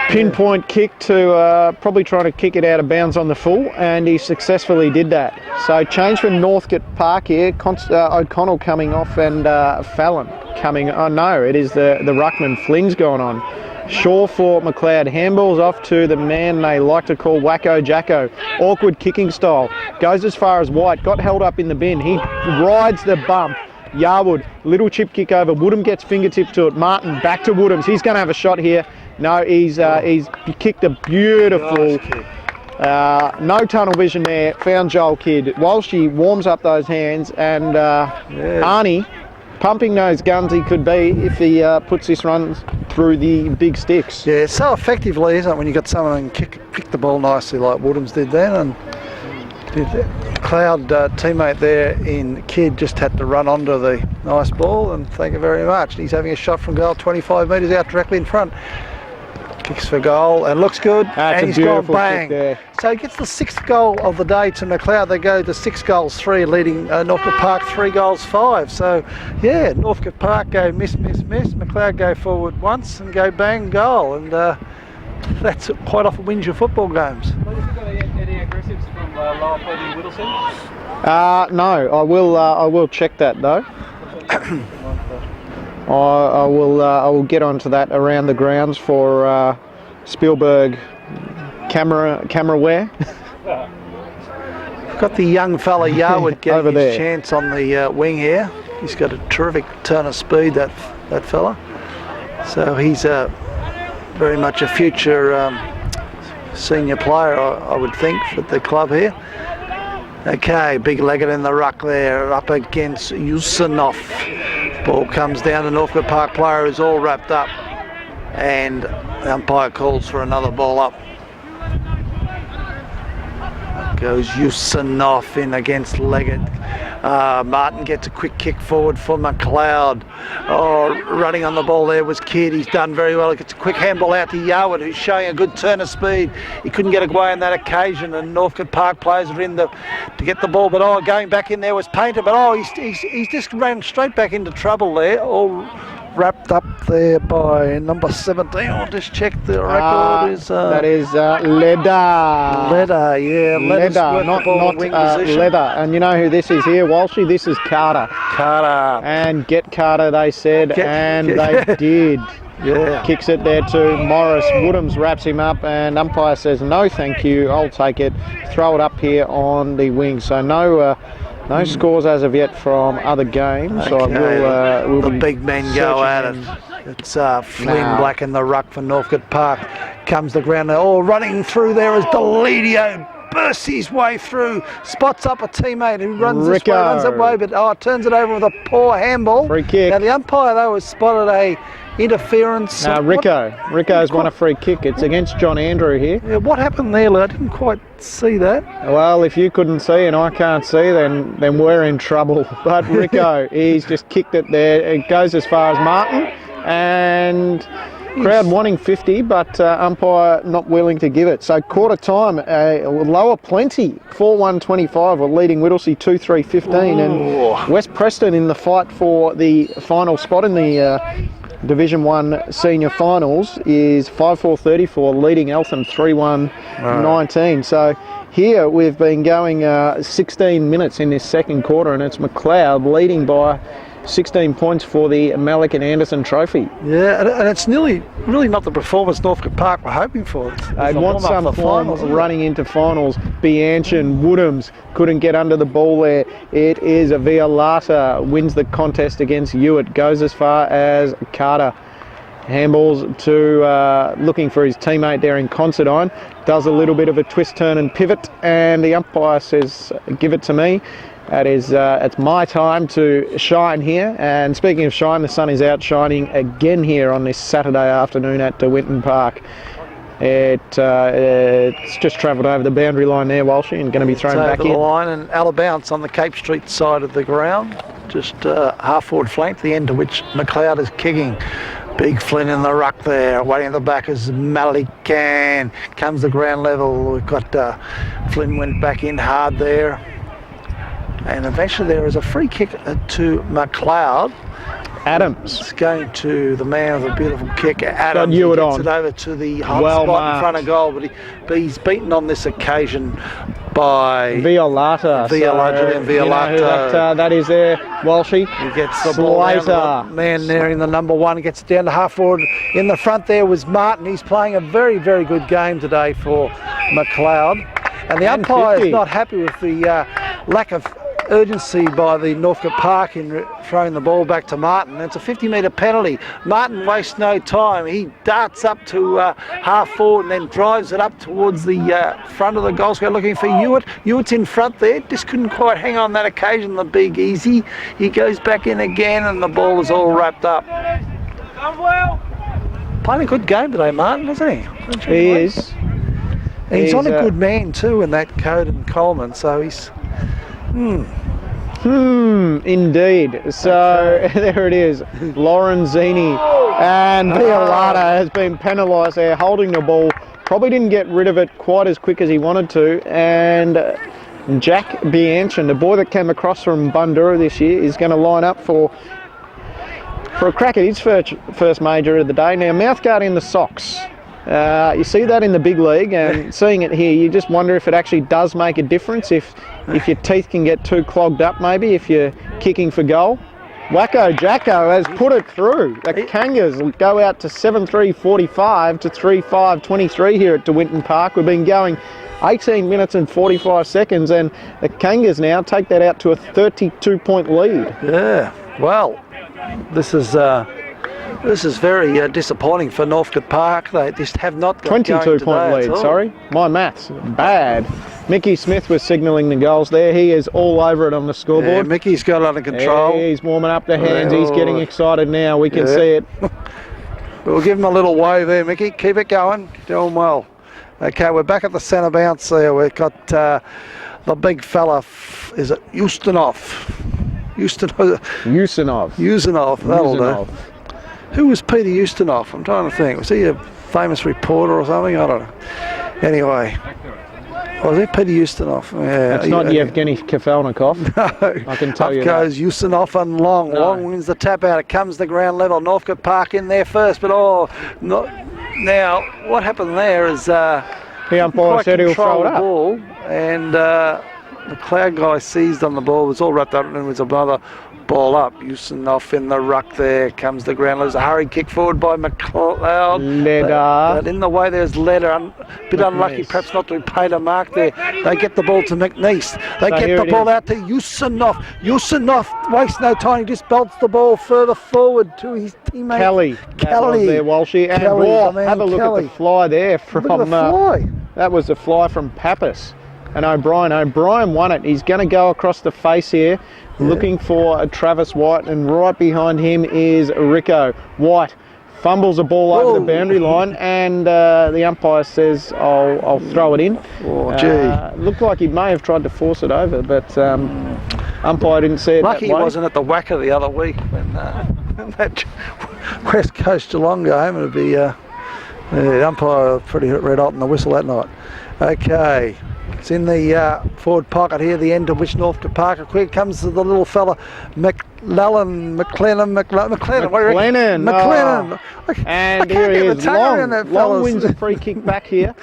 pinpoint kick to probably trying to kick it out of bounds on the full, and he successfully did that. So change for Northcote Park here. O'Connell coming off and Fallon coming. Oh no, it is the ruckman Flynn's going on. Shaw for McLeod. Handballs off to the man they like to call Wacko Jacko. Awkward kicking style. Goes as far as White. Got held up in the bin. He rides the bump. Yarwood. Little chip kick over. Woodham gets fingertip to it. Martin back to Woodhams. He's going to have a shot here. No, he's kicked a beautiful... no tunnel vision there. Found Joel Kidd. Walshy warms up those hands, and Arnie pumping those guns he could be if he puts this run through the big sticks. Yeah, so effectively, isn't it, when you got someone who can kick the ball nicely like Woodhams did then, and Cloud teammate there in Kidd just had to run onto the nice ball, and thank you very much. He's having a shot from goal 25 metres out directly in front. Kicks for goal and looks good. That's and a he's gone beautiful bang. kick there. So he gets the 6th goal of the day to McLeod. They go to 6 goals 3, leading Northcote Park 3 goals 5. So yeah, Northcote Park go miss. McLeod go forward once and go bang goal, and that's quite often wins your football games. Well, have you got any aggressives from Lower Plenty Whittlesey? No, I will check that though. I will get onto that around the grounds for Spielberg camera wear. Got the young fella Yarwood getting Over his there. chance on the wing here. He's got a terrific turn of speed, that fella. So he's very much a future senior player, I would think, for the club here. Okay, big Leggett in the ruck there, up against Yusinov. Ball comes down to Northcote Park player who's all wrapped up, and the umpire calls for another ball up. Goes Yusinov in against Leggett. Martin gets a quick kick forward for McLeod. Oh, running on the ball there was Kidd. He's done very well. He gets a quick handball out to Yarwood, who's showing a good turn of speed. He couldn't get away on that occasion, and Northcote Park players are in to get the ball. But going back in there was Painter. But he's just ran straight back into trouble there. All wrapped up there by number 17. I'll just check the record. That is Leda. Leda, yeah. Leda's worked the ball in wing position. Leda. And you know who this is here, Walshy? This is Carter. Carter. And get Carter, they said, they did. Yeah. Kicks it there to Morris. Woodhams wraps him up, and umpire says, no thank you, I'll take it. Throw it up here on the wing. So no scores as of yet from other games. So Okay. we'll the be big men go searching at it. in It's Flynn No. Black in the ruck for Northcote Park. Comes the ground there. Oh, running through there is Delidio. Bursts his way through, spots up a teammate who runs this way, runs that way, but turns it over with a poor handball. Free kick. Now the umpire though has spotted a interference. Rico's won a free kick. It's against John Andrew here. Yeah, what happened there, Lou? I didn't quite see that. Well, if you couldn't see and I can't see, then we're in trouble. But Rico, he's just kicked it there. It goes as far as Martin, and crowd wanting 50, but umpire not willing to give it. So quarter time, lower plenty, 4-1-25. We're leading Whittlesea 2-3-15, and West Preston in the fight for the final spot in the Division 1 senior finals is 5-4-34, leading Eltham 3-1-19. So here we've been going 16 minutes in this second quarter, and it's McLeod leading by 16 points for the Malik and Anderson Trophy. Yeah, and it's really not the performance Northcote Park were hoping for. They want some form running into finals. Bianchin, Woodhams couldn't get under the ball there. It is a Violata wins the contest against Hewitt, goes as far as Carter. Handballs to looking for his teammate there in Considine. Does a little bit of a twist, turn and pivot, and the umpire says, give it to me. That is, it's my time to shine here. And speaking of shine, the sun is out shining again here on this Saturday afternoon at Winton Park. It's just travelled over the boundary line there, Walshy, and going to be thrown back over in. the line and out of bounds on the Cape Street side of the ground. Just half forward flank, the end to which McLeod is kicking. Big Flynn in the ruck there. Waiting at the back is Malikan. Comes the ground level. We've got Flynn went back in hard there. And eventually there is a free kick to McLeod. Adams. It's going to the man with a beautiful kick. Adams Hewitt gets on. it over to the hot Well spot marked. in front of goal, but he's beaten on this occasion by Violata. Violata. You know who that is there, Walshy. He gets the ball down to the Slater. man there in the number one, gets it down to half forward. In the front there was Martin. He's playing a very, very good game today for McLeod. And the And umpire 50. is not happy with the lack of urgency by the Northcote Park in throwing the ball back to Martin. It's a 50-metre penalty. Martin wastes no time. He darts up to half forward and then drives it up towards the front of the goal square looking for Hewitt. Hewitt's in front there. Just couldn't quite hang on that occasion, the big easy. He goes back in again and the ball is all wrapped up. Playing a good game today, Martin, isn't he? He is. And he's on a He's, good man too in that Coden Coleman, so he's... Indeed. So there it is. Lorenzini and Violata has been penalised there, holding the ball. Probably didn't get rid of it quite as quick as he wanted to. And Jack Bianchin, the boy that came across from Bundoora this year, is going to line up for a crack at his first major of the day. Now, mouthguard in the socks. You see that in the big league, and seeing it here, you just wonder if it actually does make a difference, if your teeth can get too clogged up maybe, if you're kicking for goal. Wacko Jacko has put it through. The Kangas go out to 7-3-45 to 3-5-23 here at De Winton Park. We've been going 18 minutes and 45 seconds, and the Kangas now take that out to a 32-point lead. Yeah, well, this is very disappointing for Northcote Park. They just have not got 22-point lead, sorry. My maths, bad. Mickey Smith was signalling the goals there. He is all over it on the Yeah, scoreboard. Mickey's got it under control. He's warming up the hands. He's getting excited now. We can see it. We'll give him a little wave there, Mickey. Keep it going. Doing well. Okay, we're back at the centre bounce there. We've got the big fella. Is it Ustinov? Usinov. That'll do. Who was Peter Ustinov? I'm trying to think. Was he a famous reporter or something? I don't know. Anyway. Was it Peter Ustinov? Yeah. It's not Yevgeny Kafelnikov. No. I can tell you Up goes Ustinov and Long. No. Long wins the tap out. It comes to ground level. Northcote Park in there first, but now what happened there is The umpire said he'll throw it up. ball, and the Cloud guy seized on the ball. It was all wrapped up, and it was another Ball up, Yusinov in the ruck there, comes the ground. There's a hurried kick forward by McLeod. Leder. But in the way there's Leder, bit unlucky McNeese. perhaps not to be paid a mark there. They get the ball to McNeese. They So get here the it ball is. out to Yusinov. Yusinov wastes no time, he just belts the ball further forward to his teammate. Kelly. That was there, Walshy. And Kelly, whoa, the man have a look Kelly. at the fly there from Look at the fly. that was the fly from Pappas and O'Brien. O'Brien won it. He's going to go across the face here, looking for Travis White, and right behind him is Rico. White fumbles the ball over the boundary line, and the umpire says, "I'll throw it in." Oh, gee. Looked like he may have tried to force it over, but umpire didn't see it. Lucky that he way. wasn't at the Wacker the other week when that West Coast Geelong game. It'd be the umpire pretty red hot in the whistle that night. Okay, it's in the forward pocket here, the end of which Northcote Park. Quick comes to the little fella, McLennan. What do you reckon? McLennan. McLennan. And I can't here he get is. my tongue around that, Long fellas. wins a free kick back here.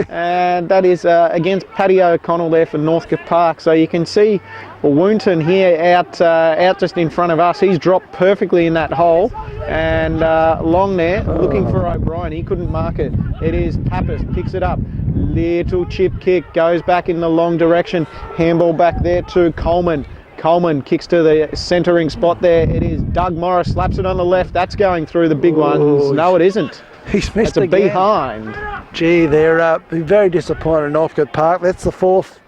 And that is against Paddy O'Connell there for Northcote Park. So you can see Woonton here out just in front of us. He's dropped perfectly in that hole. And Long there looking for O'Brien. He couldn't mark it. It is Pappas, picks it up. Little chip kick, goes back in the long direction. Handball back there to Coleman. Coleman kicks to the centering spot there. It is Doug Morris, slaps it on the left. That's going through the big ones. No, it isn't. He's missed It's a again. behind. Gee, they're very disappointed in Northcote Park. That's the fourth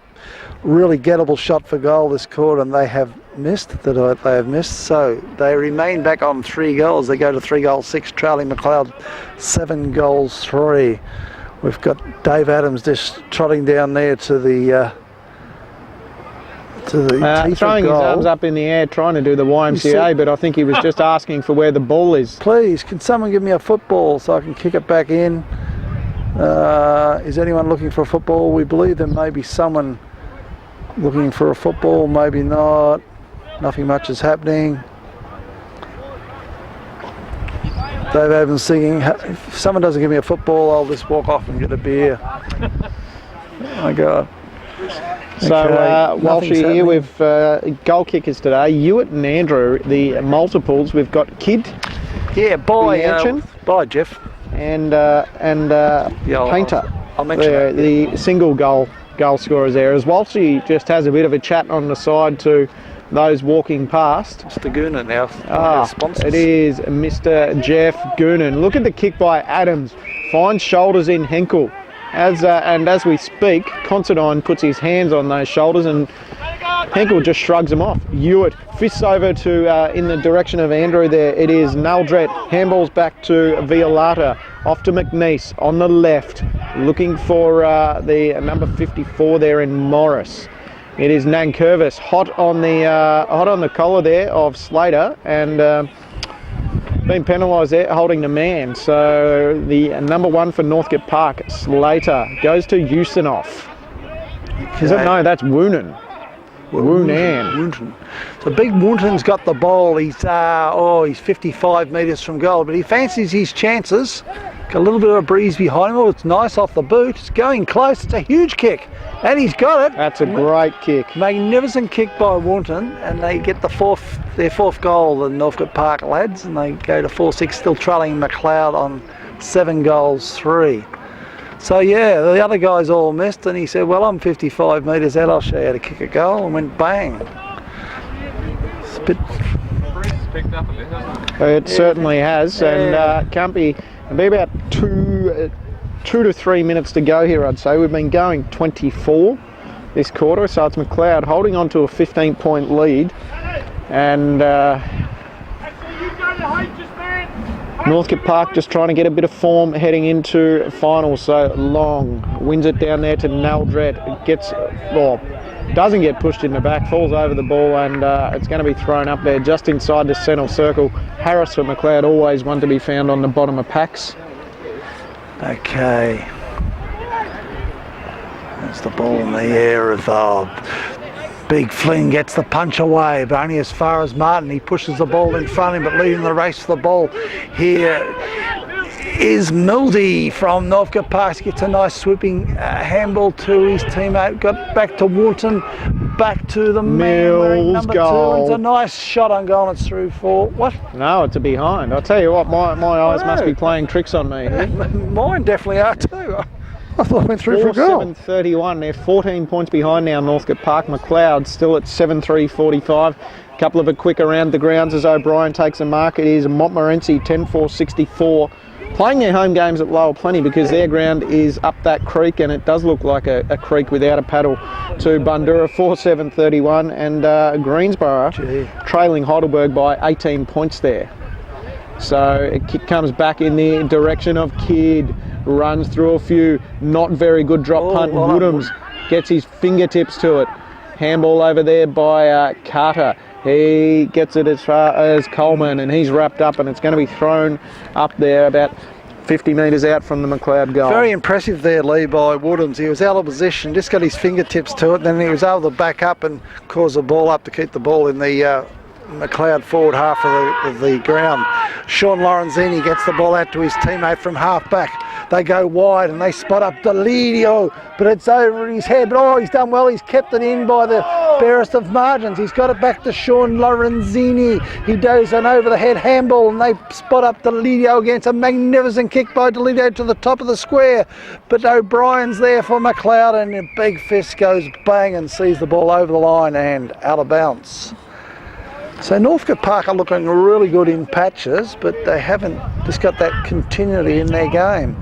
really gettable shot for goal this quarter, and they have missed. So they remain back on 3 goals. They go to 3 goals 6. Charlie McLeod 7 goals 3. We've got Dave Adams just trotting down there to the teeth Throwing of his goal. arms up in the air, trying to do the YMCA, but I think he was just asking for where the ball is. Please, can someone give me a football so I can kick it back in? Is anyone looking for a football? We believe there may be someone looking for a football, maybe not. Nothing much is happening. Dave Adams singing, if someone doesn't give me a football, I'll just walk off and get a beer. Oh my God. So Okay, whilst nothing's you're here happening. with goal kickers today, Hewitt and Andrew, the multiples, we've got Kidd Yeah, boy, Bianchin. bye Jeff. and Yeah, Painter. I'll mention They're that. the single goal scorers there. As Walshy just has a bit of a chat on the side to those walking past. Mr. Gooner now. one of our sponsors. It is Mr. Jeff Goonan. Look at the kick by Adams. Finds shoulders in Henkel. And as we speak, Considine puts his hands on those shoulders and Henkel just shrugs them off. Hewitt fists over to in the direction of Andrew there. It is Naldret. Handballs back to Violata. Off to McNeese on the left. Looking for the number 54 there in Morris. It is Nankervis hot on the collar there of Slater and been penalised there, holding the man. So the number 1 for Northcote Park, Slater, goes to Yusinov. Is it? No, that's Woonan. Woonan. Woonton. So Big Woonton's got the ball. He's 55 metres from goal, but he fancies his chances. Got a little bit of a breeze behind him. Oh, it's nice off the boot. It's going close. It's a huge kick, and he's got it. That's a great kick. Magnificent kick by Woonton, and they get their fourth goal, the Northcote Park lads, and they go to 4-6, still trailing McLeod on 7 goals 3. So yeah, the other guys all missed, and he said, well, I'm 55 metres out, I'll show you how to kick a goal, and went bang. It's a bit... Breeze has picked up a bit, hasn't it? It certainly has, and can't be about 2 to 3 minutes to go here, I'd say. We've been going 24 this quarter, so it's McLeod holding on to a 15-point lead, and Northcote Park just trying to get a bit of form heading into finals. So Long wins it down there to Naldret. Doesn't get pushed in the back, falls over the ball, and it's going to be thrown up there just inside the centre circle. Harris for McLeod, always one to be found on the bottom of packs. Okay. That's the ball in the air of Big Flynn gets the punch away, but only as far as Martin. He pushes the ball in front of him, but leading the race for the ball here is Mildy from Northcote Parks. Gets a nice swooping handball to his teammate. Got back to Warton, back to the man wearing Mills number goal. 2. It's a nice shot on goal and it's through for what? No, it's a behind. I'll tell you what, my eyes must be playing tricks on me. Mine definitely are too. I thought it went through for a goal. 4-7-31. They're 14 points behind now, Northcote Park. McLeod still at 7-3-45. A couple of a quick around the grounds as O'Brien takes a mark. It is Montmorency 10-4-64. Playing their home games at Lower Plenty because their ground is up that creek, and it does look like a creek without a paddle, to Bundoora 4-7-31, and Greensborough trailing Heidelberg by 18 points there. So it comes back in the direction of Kidd, runs through a few, not very good drop punt. Woodhams gets his fingertips to it. Handball over there by Carter. He gets it as far as Coleman, and he's wrapped up, and it's going to be thrown up there about 50 metres out from the McLeod goal. Very impressive there, Lee, by Woodhams. He was out of position, just got his fingertips to it, then he was able to back up and cause the ball up to keep the ball in the McLeod forward half of the ground. Sean Lorenzini gets the ball out to his teammate from half back. They go wide and they spot up Delidio, but it's over his head. But oh, he's done well. He's kept it in by the barest of margins. He's got it back to Sean Lorenzini. He does an over the head handball and they spot up Delidio against a magnificent kick by Delidio to the top of the square. But O'Brien's there for McLeod, and a big fist goes bang and sees the ball over the line and out of bounds. So Northcote Park are looking really good in patches, but they haven't just got that continuity in their game.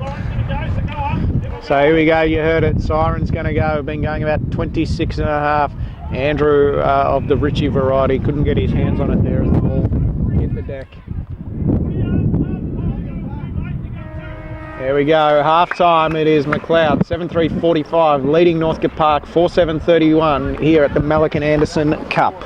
So here we go, you heard it, siren's going to go, been going about 26 and a half. Andrew of the Ritchie variety couldn't get his hands on it there as the ball hit the deck. There we go, half time. It is McLeod 7-3-45 leading Northcote Park 4-7-31 here at the Malachin Anderson Cup.